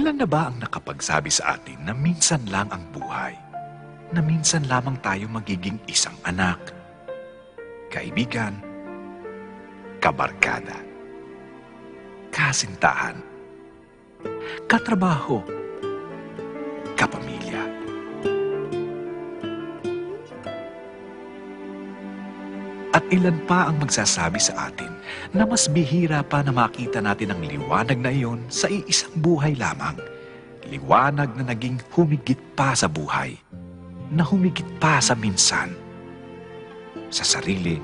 Ilan na ba ang nakapagsabi sa atin na minsan lang ang buhay? Na minsan lamang tayo magiging isang anak, kaibigan, kabarkada, kasintahan, katrabaho, kapamilya. At ilan pa ang magsasabi sa atin na mas bihira pa na makita natin ang liwanag na iyon sa iisang buhay lamang. Liwanag na naging humigit pa sa buhay, na humigit pa sa minsan, sa sarili,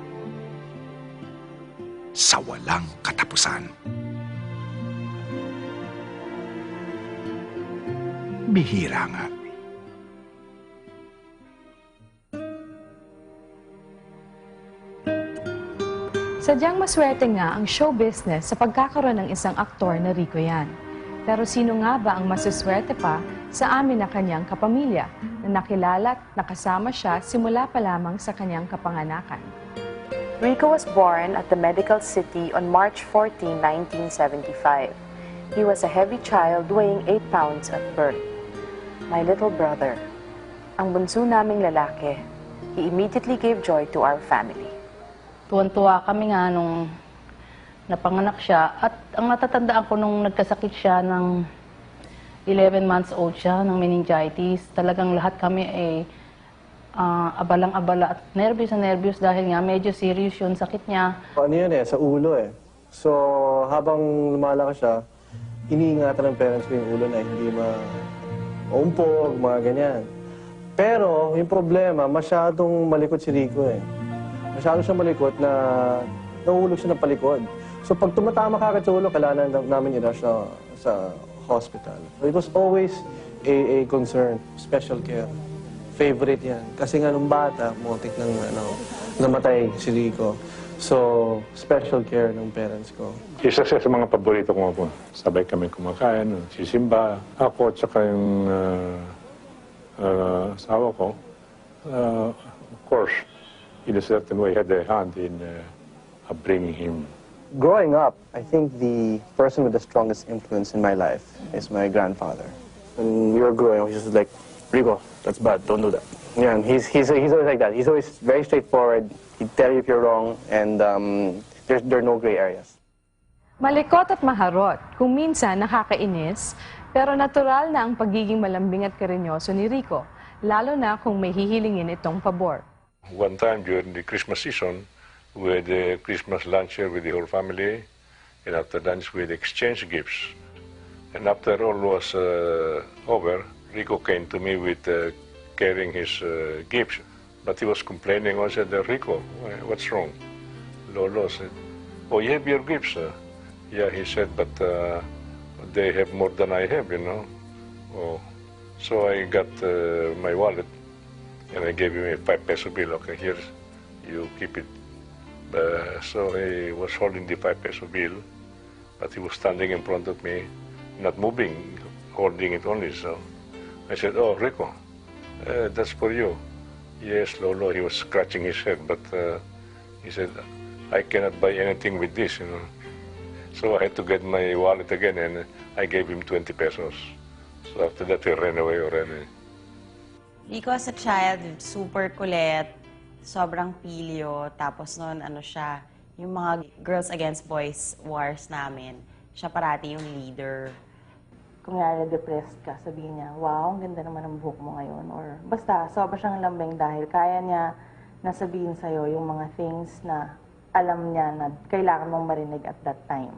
sa walang katapusan. Bihira nga. Sadyang maswerte nga ang show business sa pagkakaroon ng isang aktor na Rico Yan. Pero sino nga ba ang masuswerte pa sa amin na kanyang kapamilya na nakilala at nakasama siya simula pa lamang sa kanyang kapanganakan? Rico was born at the Medical City on March 14, 1975. He was a heavy child weighing 8 pounds at birth. My little brother, ang bunso naming lalaki, he immediately gave joy to our family. Tuwan-tuwa kami nga nung napanganak siya. At ang natatandaan ko nung nagkasakit siya ng 11 months old siya, ng meningitis, talagang lahat kami ay abalang-abala at nervyos na nervyos dahil nga medyo serious yung sakit niya. Ano yun sa ulo eh. So habang lumalaki siya, iniingatan ng parents ko yung ulo na hindi maumpog, mga ganyan. Pero yung problema, masyadong malikot si Rico eh. Masyado siya malikot na nahulog siya ng palikod. So pag tumatama ka sa ulo, kailangan namin i-rush sa hospital. So it was always a concern, special care. Favorite yan. Kasi nga nung bata, muntik ng namatay si Rico. So, special care ng parents ko. Isa siya sa mga paborito ko po. Sabay kami kumakain, sisimba. Ako at saka yung asawa ko, of course, in a certain way, had a hand in upbringing him. Growing up, I think the person with the strongest influence in my life is my grandfather. When we were growing up, he was like, Rico, that's bad, don't do that. Yeah, he's always like that. He's always very straightforward. He'd tell you if you're wrong, and there are no gray areas. Malikot at maharot, kung minsan nakakainis, pero natural na ang pagiging malambing at karinyoso ni Rico, lalo na kung may hihilingin itong pabor. One time during the Christmas season, we had a Christmas lunch here with the whole family, and after lunch we had exchanged gifts. And after all was over, Rico came to me with carrying his gifts. But he was complaining. I said, Rico, what's wrong? Lolo said, oh, you have your gifts. Yeah, he said, but they have more than I have, you know. Oh. So I got my wallet, and I gave him a 5 peso bill. Okay, here, you keep it. So he was holding the 5 peso bill, but he was standing in front of me, not moving, holding it only. So I said, oh, Rico, that's for you. Yes, Lolo, he was scratching his head, but he said, I cannot buy anything with this, you know. So I had to get my wallet again, and I gave him 20 pesos. So after that, he ran away already. Rico as a child, super kulit, sobrang pilyo, tapos noon siya, yung mga Girls Against Boys wars namin, siya parati yung leader. Kung depressed ka, sabihin niya, wow, ang ganda naman ng buhok mo ngayon. Or basta, sobra siyang lambing dahil kaya niya nasabihin sa'yo yung mga things na alam niya na kailangan mong marinig at that time.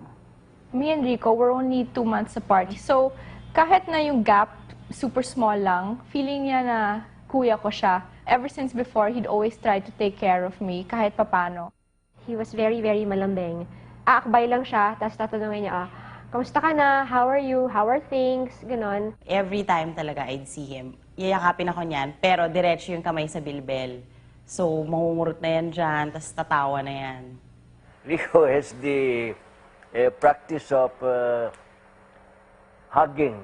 Me and Rico were only 2 months apart. So, kahit na yung gap, super small lang, feeling niya na kuya ko siya. Ever since before, he'd always try to take care of me, kahit papano. He was very, very malambing. Aakbay lang siya, tapos tatanungin niya, kamusta ka na? How are you? How are things? Ganon. Every time talaga I'd see him, yayakapin ako niyan, pero diretso yung kamay sa bilbel. So, mangungurot na yan dyan, tapos tatawa na yan. Rico has the practice of hugging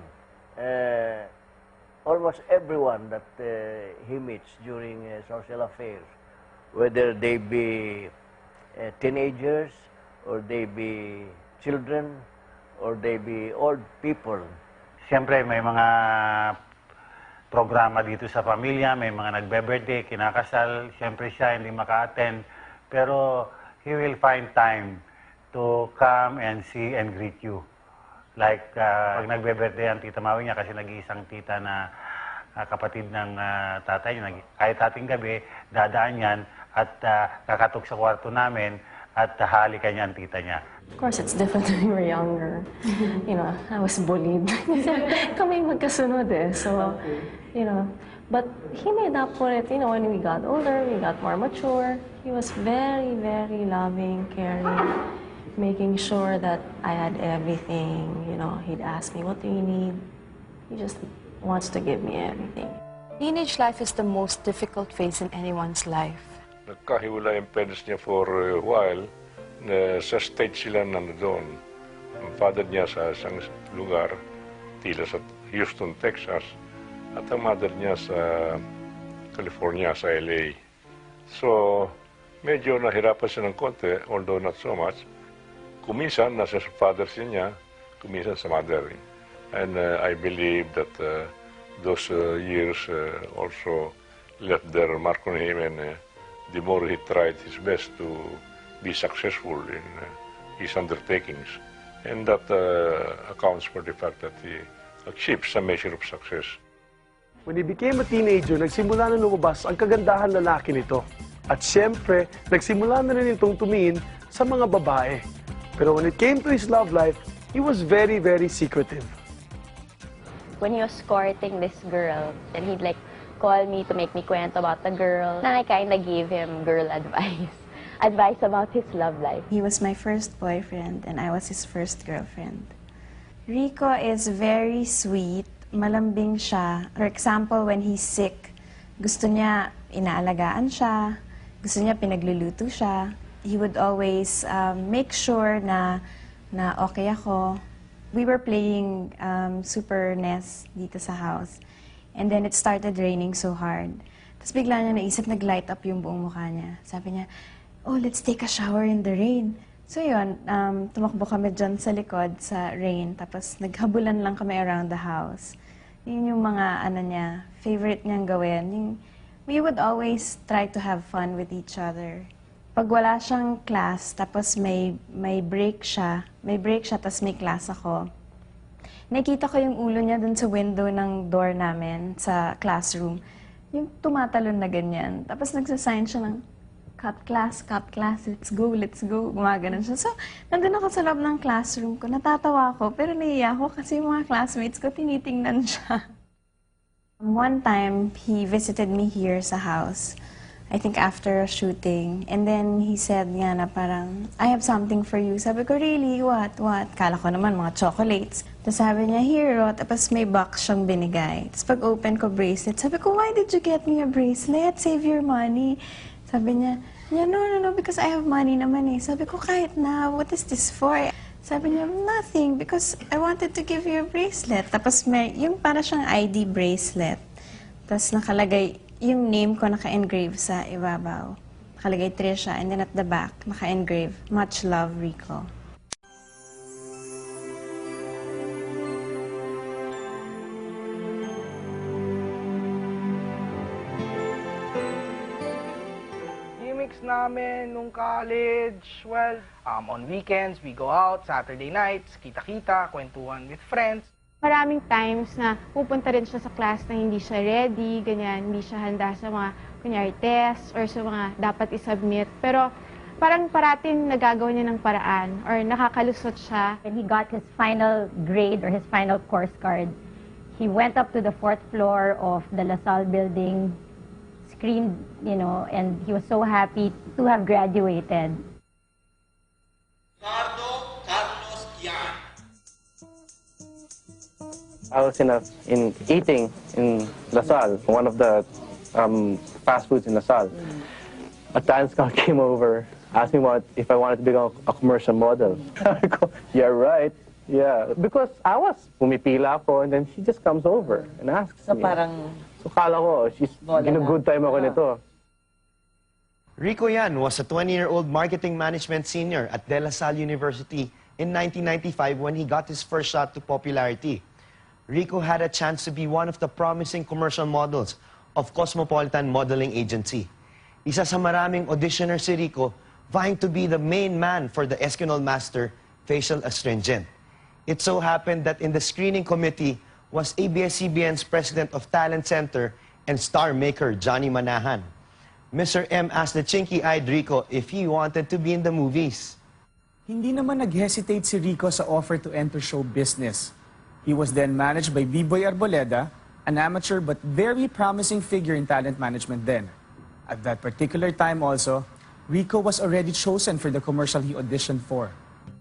almost everyone that he meets during social affairs, whether they be teenagers, or they be children, or they be old people. Siyempre, may mga programa dito sa pamilya, may mga nagbe-birthday, kinakasal. Siyempre siya hindi maka-attend. Pero he will find time to come and see and greet you. Like, pag nagbe-birthday ang tita Maui niya, kasi nag-iisang tita na kapatid ng tatay niya, kahit ating gabi, dadaan yan at kakatok sa kwarto namin at halikan niya ang tita niya. Of course, it's different when we were younger. You know, I was bullied. Kami magkasunod eh. So, you know, but he made up for it. You know, when we got older, we got more mature. He was very, very loving, caring, making sure that I had everything. You know, he'd ask me, what do you need? He just wants to give me everything. Teenage life is the most difficult phase in anyone's life. Nagkahiwalay ang parents niya for a while. Sa state sila nandoon. Ang father niya sa isang lugar, tila sa Houston, Texas, at ang mother niya sa California, sa LA. So, medyo nahirapan siya ng konti, although not so much. Kuminsan, nasa father niya, kuminsan sa mother. And I believe that those years also left their mark on him, and the more he tried his best to be successful in his undertakings. And that accounts for the fact that he achieves some measure of success. When he became a teenager, nagsimula na lumabas ang kagandahan lalaki nito. At siyempre, nagsimula na rin itong tumingin sa mga babae. Pero when it came to his love life, he was very, very secretive. When he was courting this girl, then he'd like call me to make me kwento about the girl. And I kind of gave him girl advice. Advice about his love life. He was my first boyfriend and I was his first girlfriend. Rico is very sweet, malambing siya. For example, when he's sick, gusto niya inaalagaan siya, gusto niya pinagluluto siya. He would always make sure na okay ako. We were playing Super NES dito sa house. And then it started raining so hard. Tapos bigla niya naisip, nag-light up yung buong mukha niya. Sabi niya, oh, let's take a shower in the rain. So yun, tumakbo kami dyan sa likod, sa rain. Tapos naghabulan lang kami around the house. Yun yung mga, favorite niyang gawin. We would always try to have fun with each other. Pag wala siyang class, tapos may break siya, tapos may class ako, nakita ko yung ulo niya dun sa window ng door namin sa classroom. Yung tumatalon na ganyan. Tapos nagsasign siya ng, cut class, let's go. Gumaganon siya. So, nandun ako sa loob ng classroom ko. Natatawa ako, pero naiiyak ako kasi yung mga classmates ko tinitingnan siya. One time, he visited me here sa house. I think after a shooting. And then he said nga na parang, I have something for you. Sabi ko, really? What? Kala ko naman mga chocolates. Tapos sabi niya, here, tapos may box siyang binigay. Tapos pag open ko bracelet, sabi ko, why did you get me a bracelet? Save your money. Sabi niya, no, because I have money naman eh. Sabi ko, kahit na, what is this for? Sabi niya, nothing, because I wanted to give you a bracelet. Tapos may, yung para siyang ID bracelet. Tapos nakalagay, yung name ko naka-engrave sa ibabaw. Nakalagay Trisha, and then at the back, naka-engrave, much love, Rico. Namin nung college, well, on weekends, we go out, Saturday nights, kita-kita, kwentuhan with friends. Maraming times na pupunta rin siya sa class na hindi siya ready, ganyan, hindi siya handa sa mga, kunyari, tests or sa mga dapat isubmit. Pero parang parating nagagawa niya ng paraan or nakakalusot siya. When he got his final grade or his final course card, he went up to the 4th floor of the LaSalle building, screamed, and he was so happy to have graduated. I was in eating in LaSalle, one of the fast foods in LaSalle. A dance scout came over, asked me if I wanted to become a commercial model. I go, yeah, right. Yeah, because I was pumipila ako, and then she just comes over and asks me. So kala ko, good time ako nito. Rico Yan was a 20-year-old marketing management senior at De La Salle University in 1995 when he got his first shot to popularity. Rico had a chance to be one of the promising commercial models of Cosmopolitan Modeling Agency. Isa sa maraming auditioner si Rico, vying to be the main man for the Eskinol Master Facial Astringent. It so happened that in the screening committee was ABS-CBN's President of Talent Center and star maker Johnny Manahan. Mr. M asked the chinky-eyed Rico if he wanted to be in the movies. Hindi naman nag-hesitate si Rico sa offer to enter show business. He was then managed by B-Boy Arboleda, an amateur but very promising figure in talent management then. At that particular time also, Rico was already chosen for the commercial he auditioned for.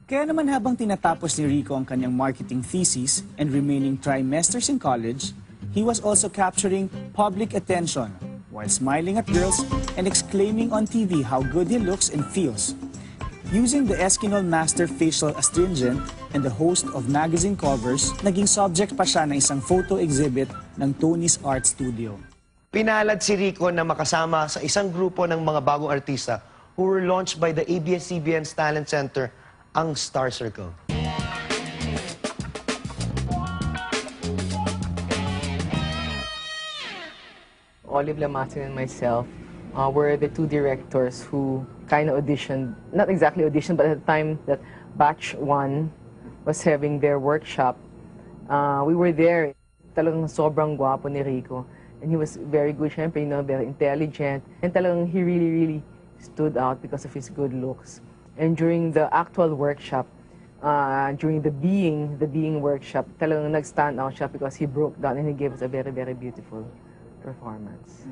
Kaya naman habang tinatapos ni Rico ang kanyang marketing thesis and remaining trimesters in college, he was also capturing public attention while smiling at girls and exclaiming on TV how good he looks and feels. Using the Eskinol Master Facial Astringent and the host of magazine covers, naging subject pa siya ng isang photo exhibit ng Tony's Art Studio. Pinalad si Rico na makasama sa isang grupo ng mga bagong artista who were launched by the ABS-CBN's Talent Center, ang Star Circle. Olive Lamasin and myself were the two directors who kind of auditioned, not exactly auditioned, but at the time that Batch 1 was having their workshop, we were there. Talagang sobrang gwapo ni Rico. And he was very good, syempre, you know, very intelligent. And talagang he really stood out because of his good looks. And during the actual workshop, during the being workshop, talagang nag-stand out siya because he broke down and he gave us a very beautiful performance.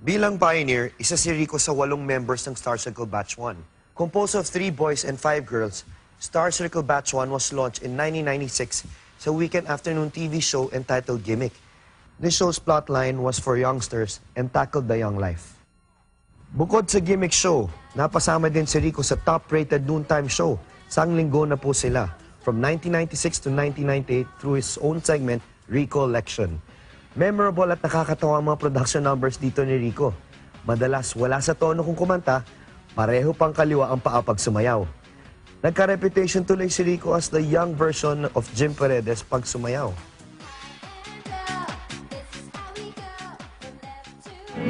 Bilang pioneer, isa si Rico sa 8 members ng Star Circle Batch 1. Composed of 3 boys and 5 girls, Star Circle Batch 1 was launched in 1996 sa weekend afternoon TV show entitled Gimmick. This show's plotline was for youngsters and tackled the young life. Bukod sa Gimmick show, napasama din si Rico sa top-rated noontime show. Sang linggo na po sila, from 1996 to 1998 through his own segment, Rico Election. Memorable at nakakatawa ang mga production numbers dito ni Rico. Madalas wala sa tono kung kumanta, pareho pang kaliwa ang paa pag sumayaw. Nagka-reputation tuloy si Rico as the young version of Jim Paredes pag sumayaw.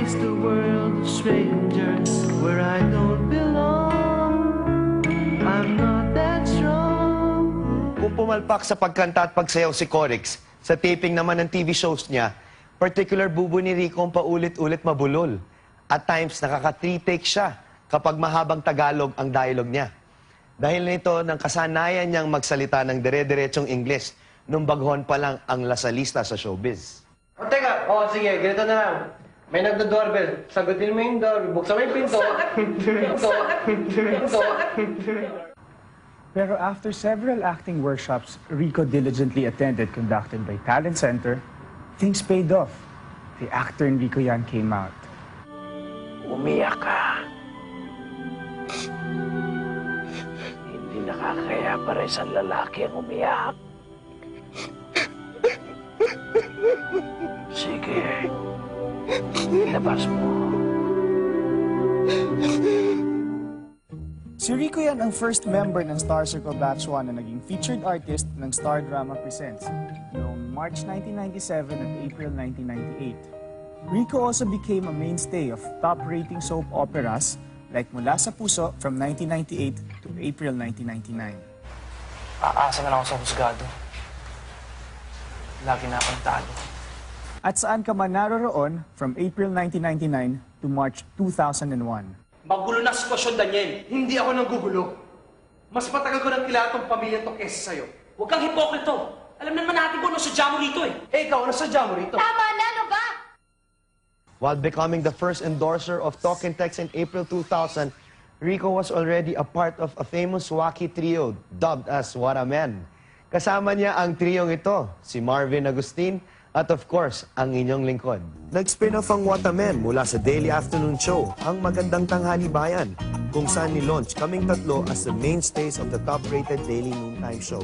Is the world a stranger where I don't belong? I'm not that strong. Kung pumalpak sa pagkanta at pagsayaw si Corix, sa taping naman ng TV shows niya, particular bubo ni Rico ang paulit-ulit mabulol. At times, nakaka-3 takes siya kapag mahabang Tagalog ang dialogue niya. Dahil nito, nang kasanayan niyang magsalita ng dire-diretsong Ingles nung baghon pa lang ang lasalista sa showbiz. Teka, sige, ganito na lang. May nagdo-doorbell. Sagutin mo yung doorbell. Buksan mo yung pinto. Pero after several acting workshops Rico diligently attended conducted by Talent Center, things paid off. The actor in Rico Yan came out. Umiyak ka. Hindi nakakaya para isang lalaki ang umiyak. Sige. Labas mo. Si Rico Yan ang first member ng Star Circle Batch 1 na naging featured artist ng Star Drama Presents noong March 1997 at April 1998. Rico also became a mainstay of top-rating soap operas like Mula sa Puso from 1998 to April 1999. Aasa na lang ako sa husgado. Lagi na akong talo. At saan ka man naroroon from April 1999 to March 2001. Magulo na sitwasyon, Daniel. Hindi ako nanggugulo. Mas matagal ko nang kilala tong pamilya to kesa sa'yo. Huwag kang hipokrito. Alam naman natin kung ano sadya mo rito eh. Ikaw, ano sadya mo rito? Tama na, ano ba? While becoming the first endorser of Talk and Text in April 2000, Rico was already a part of a famous wacky trio dubbed as What a Man. Kasama niya ang triyong ito, si Marvin Agustin, at of course, ang inyong lingkod. Nag-spin-off ang What a Man mula sa Daily Afternoon Show, ang Magandang Tanghali Bayan, kung saan ni-launch kaming tatlo as the mainstays of the top-rated daily noontime show.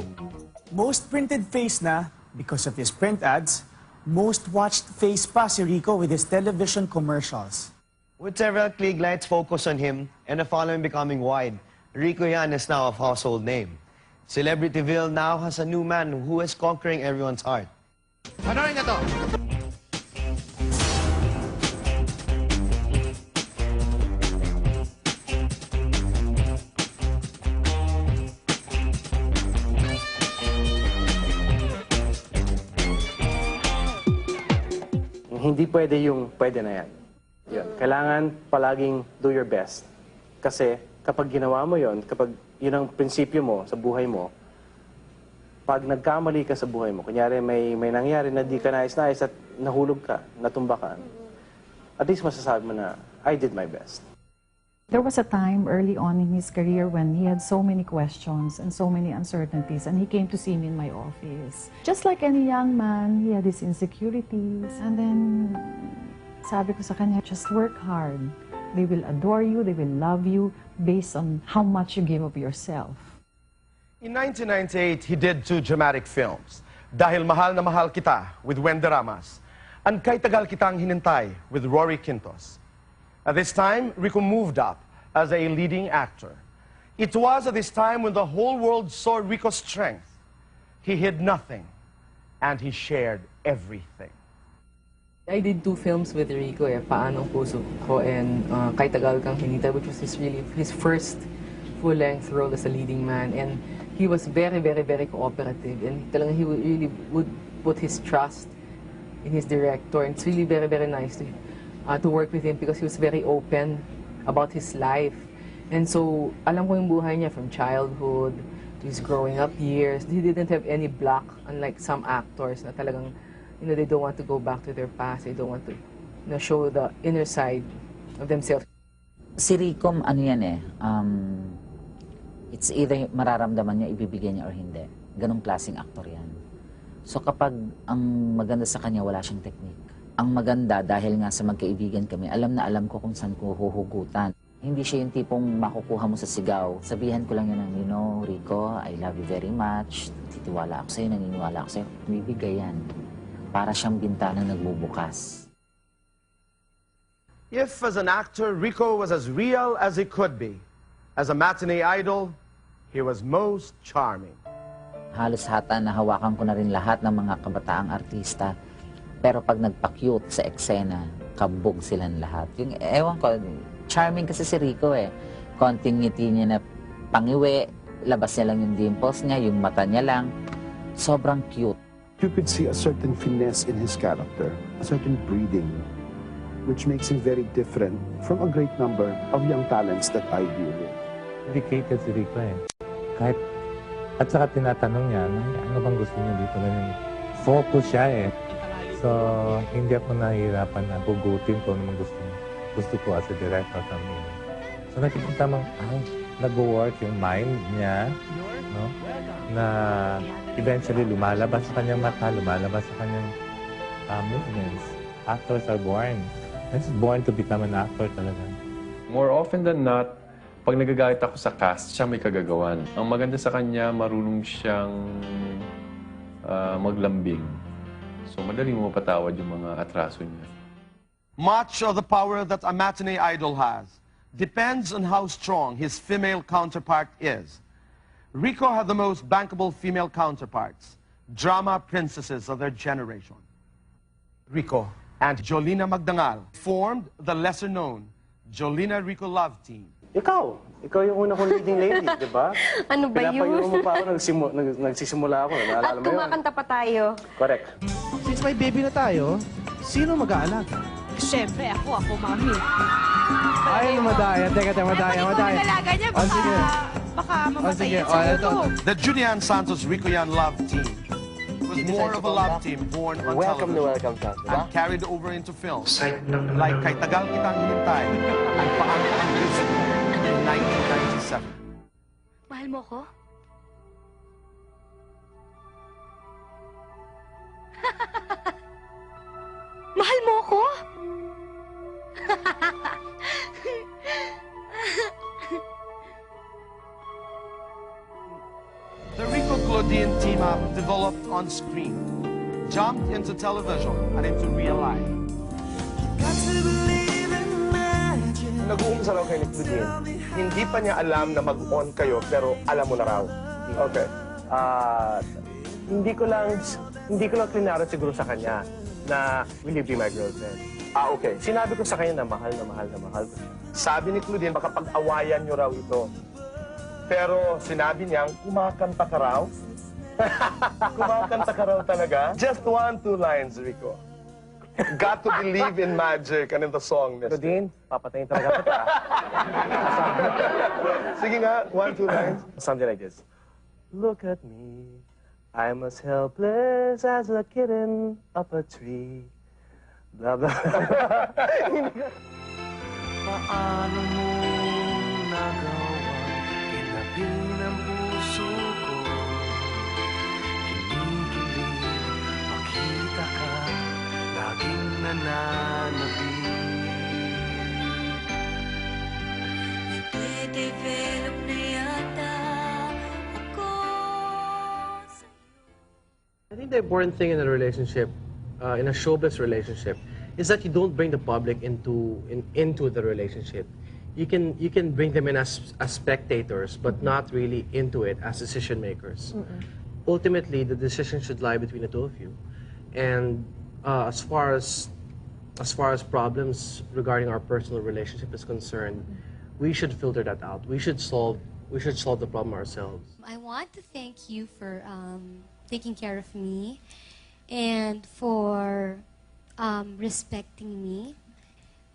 Most printed face na because of his print ads, most watched face pa si Rico with his television commercials. With several click lights focused on him and the following becoming wide, Rico Yan is now a household name. Celebrityville now has a new man who is conquering everyone's heart. Panorin na to. Hindi pwede yung pwede na yan. Yun. Kailangan palaging do your best. Kasi kapag ginawa mo yon, kapag yun ang prinsipyo mo sa buhay mo, pag nagkamali ka sa buhay mo, kunyari may nangyari na di ka nais-nais at nahulog ka, natumba ka, at least masasabi mo na, I did my best. There was a time early on in his career when he had so many questions and so many uncertainties, and he came to see me in my office. Just like any young man, he had his insecurities. And then, sabi ko sa kanya, just work hard. They will adore you, they will love you based on how much you give of yourself. In 1998, he did 2 dramatic films. Dahil Mahal na Mahal Kita with Wendy Ramas and Kay Tagal Kitang Hinintay with Rory Quintos. At this time, Rico moved up as a leading actor. It was at this time when the whole world saw Rico's strength. He hid nothing, and he shared everything. I did 2 films with Rico, Paanong Puso Ko and Kay Tagal Kang Hinintay, which was his first full-length role as a leading man. And he was very, very, very cooperative. And talagang he really would put his trust in his director. And it's really very, very nice to work with him because he was very open about his life. And so, alam ko yung buhay niya from childhood to his growing up years. He didn't have any block, unlike some actors na talagang, they don't want to go back to their past. They don't want to, show the inner side of themselves. Si Rico, it's either mararamdaman niya, ibibigay niya or hindi. Ganong klaseng aktor yan. So kapag ang maganda sa kanya, wala siyang technique. Ang maganda, dahil nga sa magkaibigan kami, alam na alam ko kung saan ko huhugutan. Hindi siya yung tipong makukuha mo sa sigaw. Sabihan ko lang yan ng, Rico, I love you very much. Titiwala ako sa'yo, naniniwala ako sa'yo. Bibigay yan. Para siyang bintana nagbubukas. If, as an actor, Rico was as real as he could be, as a matinee idol, he was most charming. Halos hata nahawakan ko na rin lahat ng mga kabataang artista. Pero pag nagpa-cute sa eksena, kabog silang lahat. Yung, ewan ko, charming kasi si Rico Konting ngiti niya na pangiwi, labas niya lang yung dimples niya, yung mata niya lang. Sobrang cute. You could see a certain finesse in his character, a certain breeding, which makes him very different from a great number of young talents that I deal with. Dedicated si Rico at saka tinatanong niya, ano bang gusto niya dito? Focus siya So, hindi ako nahihirapan na hugutin ko naman gusto ko as a director kami. So, nakikita mong, nag-work yung mind niya, na eventually lumalabas sa kanyang mata, lumalabas sa kanyang movements. Actors are born. It's born to become an actor talaga. More often than not, pag nagagalit ako sa cast, siya may kagagawan. Ang maganda sa kanya, marunong siyang maglambing. So, madali mo mapatawad yung mga atraso niya. Much of the power that a matinee idol has depends on how strong his female counterpart is. Rico had the most bankable female counterparts, drama princesses of their generation. Rico and Jolina Magdangal formed the lesser-known Jolina Rico Love Team. Ikaw yung una kong leading lady, di ba? Ano ba yun? Pinapayuro mo pa ako, nagsisimula ako. Naalala At mo yun? kumakanta pa tayo. Correct. Since may baby na tayo, sino mag-aalaga? Siyempre, ako, mami. Ay, madaya. Teka, madaya. Mag-aalaga niya, baka mamatay yan sa ito. The Julian Santos Rico Yan Love Team was more of a love team born on television and carried over into films like Kay Tagal Kitang Hinintay and Paano Ang Puso Ko in 1997. Mahal mo ko? Mahal mo ko? The Rico Claudine team-up developed on screen, jumped into television and into real life. Nag-uumpisa raw kay ni Claudine. Hindi pa niya alam na mag-on kayo, pero alam mo na raw. Okay. Hindi ko lang klinaran siguro sa kanya na, will you be my girlfriend? Okay. Sinabi ko sa kanya na mahal na mahal na mahal ko siya. Sabi ni Claudine, baka pag-awayan niyo raw ito. Pero sinabi niyang, kumakanta ka raw? Kumakanta ka raw talaga? Just 1, 2 lines, Rico. Got to believe in magic and in the song, Mister. Claudine, papatayin talaga kita. Sige nga, 1, 2 lines. Something like this. Look at me, I'm as helpless as a kitten up a tree. Blah, blah. Paano mo nagawa? Kinabi ng puso ko. Kinikilig, makita ka, laging nananabik. Nagde-develop na yata ako sa'yo. I think the important thing in a relationship, in a showbiz relationship, is that you don't bring the public into the relationship. You can bring them in as spectators, but not really into it as decision makers. Ultimately, the decision should lie between the two of you. And as far as problems regarding our personal relationship is concerned, we should filter that out. We should solve the problem ourselves. I want to thank you for taking care of me and for respecting me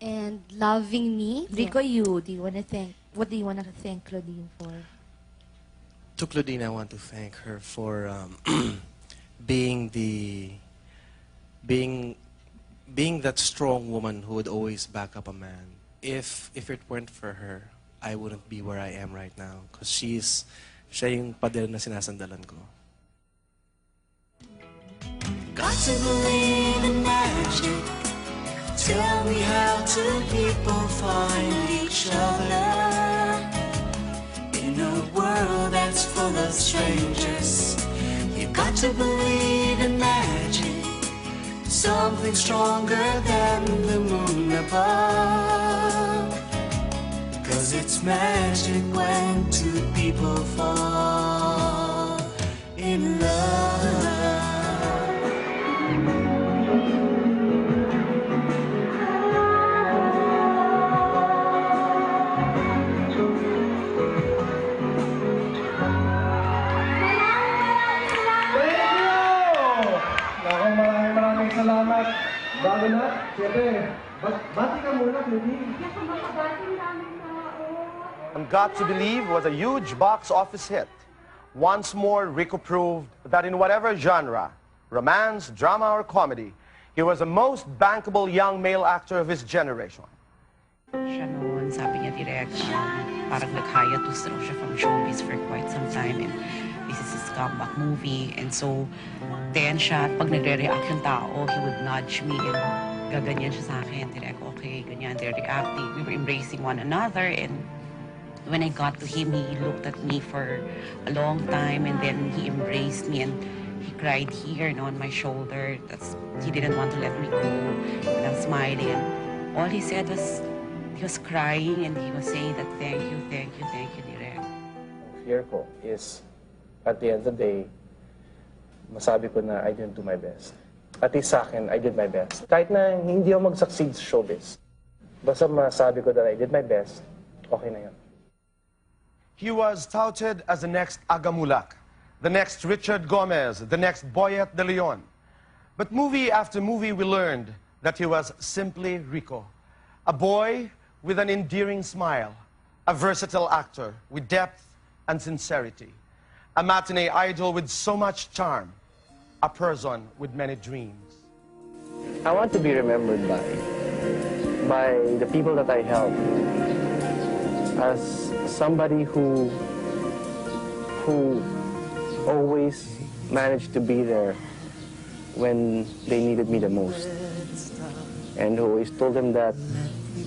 and loving me. Rico, what do you want to thank Claudine for? To Claudine, I want to thank her for being that strong woman who would always back up a man. If it weren't for her, I wouldn't be where I am right now, because siya yung pader na sinasandalan ko. Got to believe in magic. Tell me, how do people find each other in a world that's full of strangers? You got to believe in magic, something stronger than the moon above. 'Cause it's magic when two people fall in love. Maraming salamat. Bago na, siyempre, bati ka muna, Claudine. And Got to Believe was a huge box office hit. Once more, Rico proved that in whatever genre, romance, drama, or comedy, he was the most bankable young male actor of his generation. Siya noon, sabi niya direct, parang nag-hiatus raw siya from showbiz for quite some time. And this is his comeback movie. And so, then siya, pag nagre-react yung tao, he would nudge me and gaganyan siya sa akin. Direct, okay, ganyan, they're reacting. We were embracing one another. And when I got to him, he looked at me for a long time. And then he embraced me and he cried here, on my shoulder. He didn't want to let me go. And I'm smiling. And all he said was, he was crying and he was saying that, thank you, Direk. Fear ko is, at the end of the day, masabi ko na I didn't do my best. At least sa akin, I did my best. Kahit na hindi ako mag-succeed sa showbiz, basta masabi ko that I did my best, okay na yun. He was touted as the next Agamulak, the next Richard Gomez, the next Boyet de Leon. But movie after movie, we learned that he was simply Rico, a boy with an endearing smile, a versatile actor with depth and sincerity, a matinee idol with so much charm, a person with many dreams. I want to be remembered by the people that I helped as somebody who always managed to be there when they needed me the most, and who always told them that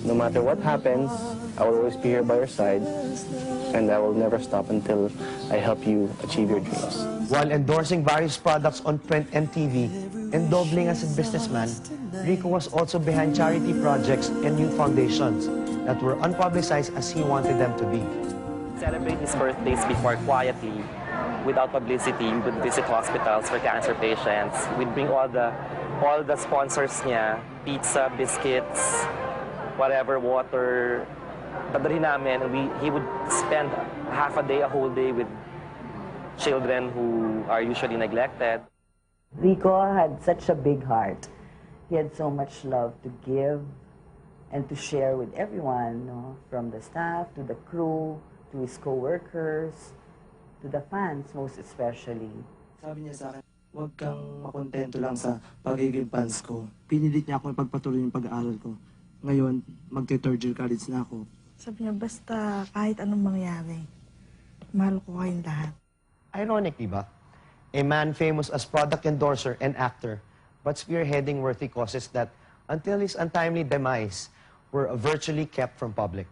no matter what happens, I will always be here by your side, and I will never stop until I help you achieve your dreams. While endorsing various products on print and TV and doubling as a businessman, Rico was also behind charity projects and youth foundations that were unpublicized as he wanted them to be. Celebrate his birthdays before quietly without publicity, we would visit hospitals for cancer patients. We'd bring all the sponsors niya, pizza, biscuits, whatever, water, dadalhin namin. He would spend half a day, a whole day with children who are usually neglected. Rico had such a big heart. He had so much love to give and to share with everyone, no? From the staff to the crew, to his co-workers, to the fans most especially. Sabi niya sa akin, huwag kang makontento lang sa pagiging fans ko. Pinilit niya ako ipagpatuloy yung pag-aaral ko. Ngayon, magte-third year college na ako. Sabi niya, basta kahit anong mangyari, mahal ko kayong lahat. Ironic, di ba? A man famous as product endorser and actor, but spearheading worthy causes that, until his untimely demise, were virtually kept from public.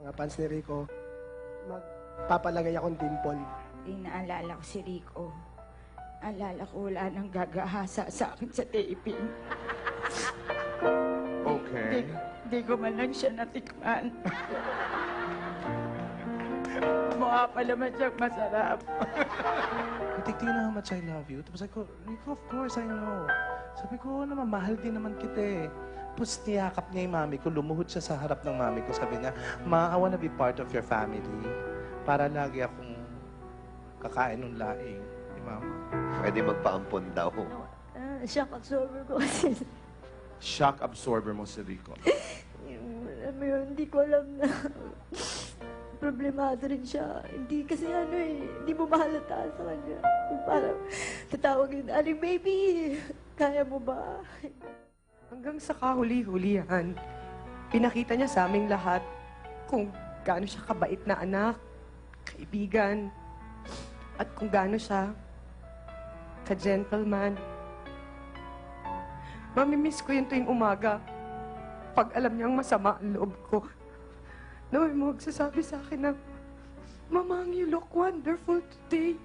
Mga fans ni Rico, magpapalagay akong dimple. Inaalala ko si Rico. Alala ko wala nang gagahasa sa akin sa taping. Okay. Di ko man lang siya natikman. Mukha pa naman siyang masarap. Hindi, do you know how much I love you? Tapos ako, Rico, of course, I know. Sabi ko, naman, mahal din naman kita eh. Tapos niyakap niya yung mami ko, lumuhod siya sa harap ng mami ko. Sabi niya, Ma, I wanna be part of your family. Para lagi akong kakain ng laing ni Mama. Pwede magpaampon daw. Shock absorber ko kasi. Shock absorber mo si Rico. Alam mo yun, hindi ko alam na problemado rin siya. Hindi kasi hindi mo mahalata sa kanya. Parang tatawagin, Aling baby, kaya mo ba? Hanggang sa kahuli-hulihan, pinakita niya sa aming lahat kung gaano siya kabait na anak, kaibigan, at kung gaano siya ka-gentleman. Mamimiss ko yun tuwing umaga pag alam niyang masama ang loob ko. Na may magsasabi sa akin na, Mamang, you look wonderful today.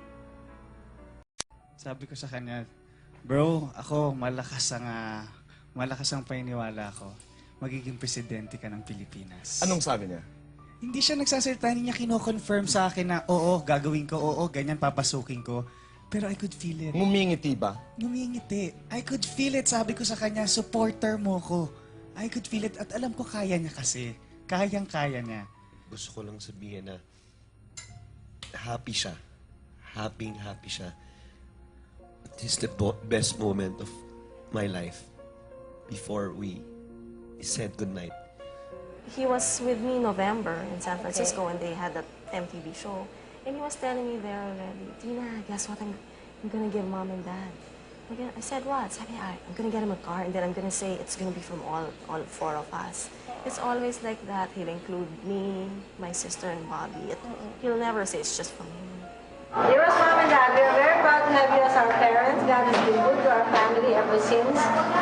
Sabi ko sa kanya, bro, ako malakas ang paniniwala ko. Magiging presidente ka ng Pilipinas. Anong sabi niya? Hindi siya nagsasalita, niya kino-confirm sa akin na, oo, gagawin ko, oo, ganyan, papasukin ko. Pero I could feel it. Ngumingiti ba? Ngumingiti. I could feel it. Sabi ko sa kanya, supporter mo ko. I could feel it. At alam ko, kaya niya kasi. Kayang-kaya niya. Gusto ko lang sabihin na happy siya. Happy siya. This is the best moment of my life before we said goodnight. He was with me in November in San Francisco when they had that MTV show. And he was telling me there already, Tina, guess what I'm gonna give Mom and Dad? I said, what? Sabi, I'm gonna get him a car and then I'm gonna say it's gonna be from all four of us. It's always like that. He'll include me, my sister, and Bobby. He'll never say it's just from him. Dearest Mom and Dad, we are very proud to have you as our parents. God has been good to our family ever since.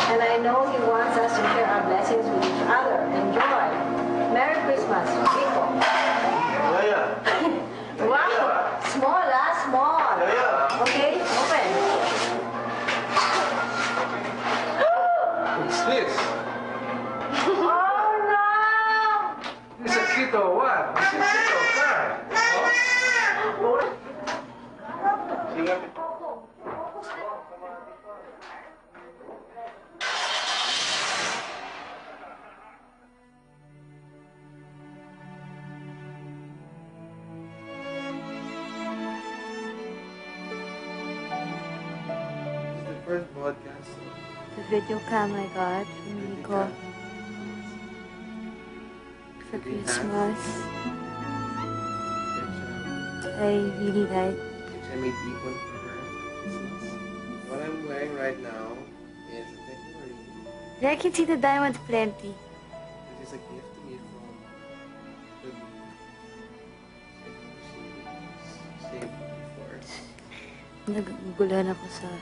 And I know He wants us to share our blessings with each other. Enjoy. Merry Christmas, Rico. Wow! Small, small. Okay, open. What's this? Oh no! This is a Kito what? This is a Kito card. First broadcast. The video cam I got from Rico for Christmas. I really like. Which I made equal for her. What I'm wearing right now is a temporary. I can see the diamond plenty. This is a gift to me from the saved before. Naguguluhan ako sa...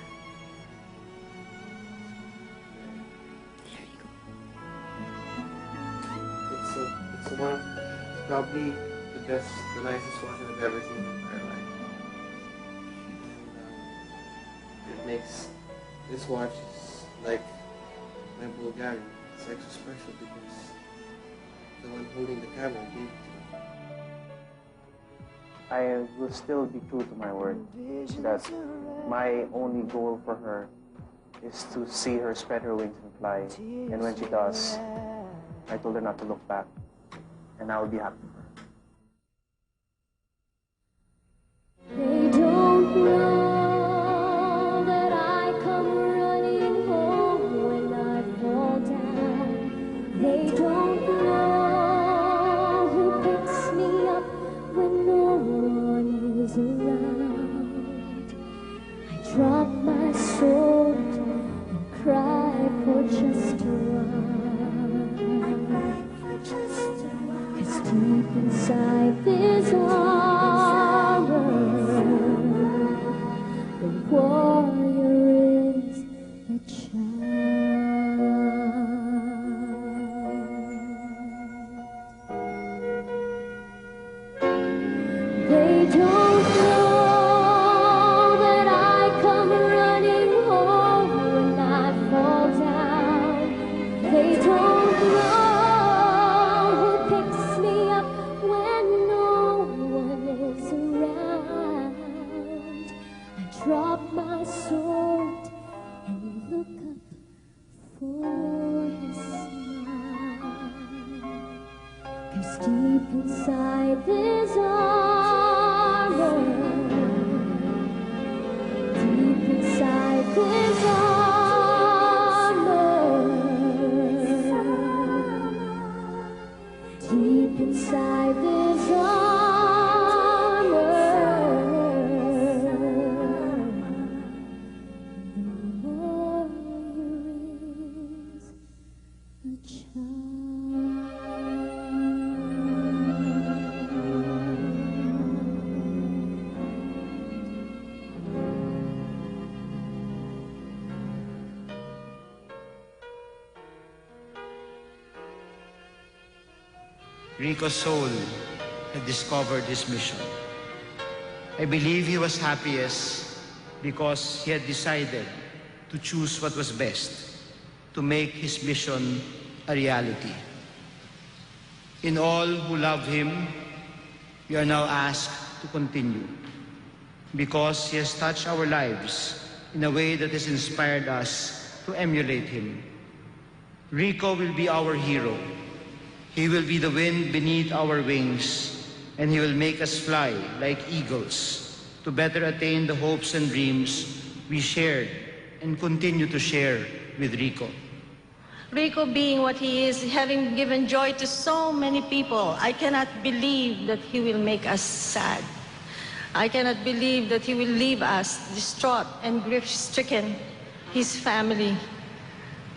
It's probably the best, the nicest watch I've ever seen in my entire life. And it makes this watch like my Bulgarian. It's extra special because the one holding the camera gave it to me. I will still be true to my word that my only goal for her is to see her spread her wings and fly. And when she does, I told her not to look back, and I will be happy for her. They don't know that I come running home when I fall down. They don't know who picks me up when no one is around. I drop my sword and cry for just a while. 'Cause deep inside this armor, the warrior is a child. They don't know that I come running home when I fall down. They don't know who picks me up when no one is around. I drop my sword and look up for his smile. 'Cause deep inside this armor, deep inside this armor, deep inside this armor, the warrior is a Rico's soul had discovered his mission. I believe he was happiest because he had decided to choose what was best, to make his mission a reality. In all who love him, we are now asked to continue because he has touched our lives in a way that has inspired us to emulate him. Rico will be our hero. He will be the wind beneath our wings, and he will make us fly like eagles to better attain the hopes and dreams we shared and continue to share with Rico. Rico being what he is, having given joy to so many people, I cannot believe that he will make us sad. I cannot believe that he will leave us distraught and grief-stricken, his family.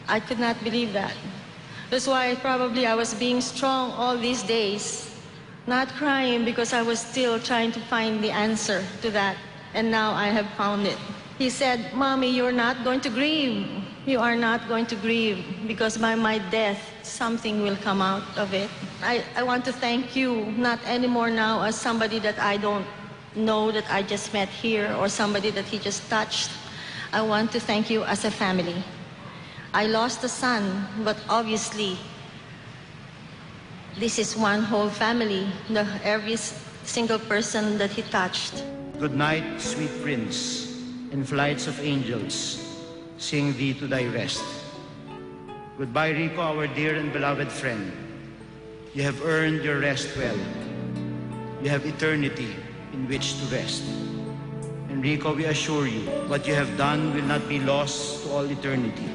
I could not believe that. That's why probably I was being strong all these days, not crying because I was still trying to find the answer to that, and now I have found it. He said, "Mommy, you're not going to grieve. You are not going to grieve because by my death, something will come out of it." I want to thank you, not anymore now as somebody that I don't know that I just met here or somebody that he just touched. I want to thank you as a family. I lost a son, but obviously, this is one whole family, every single person that he touched. Good night, sweet prince, and flights of angels, sing thee to thy rest. Goodbye, Rico, our dear and beloved friend. You have earned your rest well. You have eternity in which to rest. And Rico, we assure you, what you have done will not be lost to all eternity.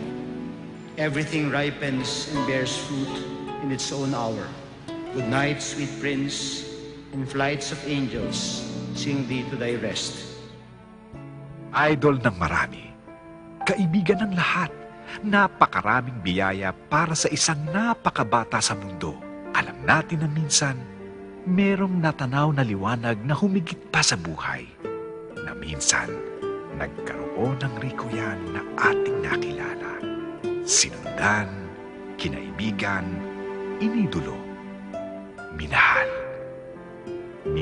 Everything ripens and bears fruit in its own hour. Good night, sweet prince, and flights of angels, sing thee to thy rest. Idol ng marami, kaibigan ng lahat, napakaraming biyaya para sa isang napakabata sa mundo. Alam natin na minsan, merong natanaw na liwanag na humigit pa sa buhay. Na minsan, nagkaroon ng Rico yan na ating nakilala. Sinundan, kinaibigan, inidolo.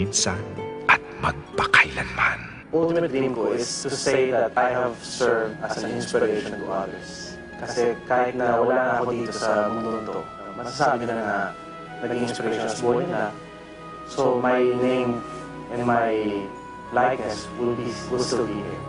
minsan at magpakailanman. Ultimate dream ko is to say that I have served as an inspiration to others. Kasi kahit na wala na ako dito sa mundo to, masasabi nila na naging inspiration sa buhay nila. So my name and my likeness will still be here.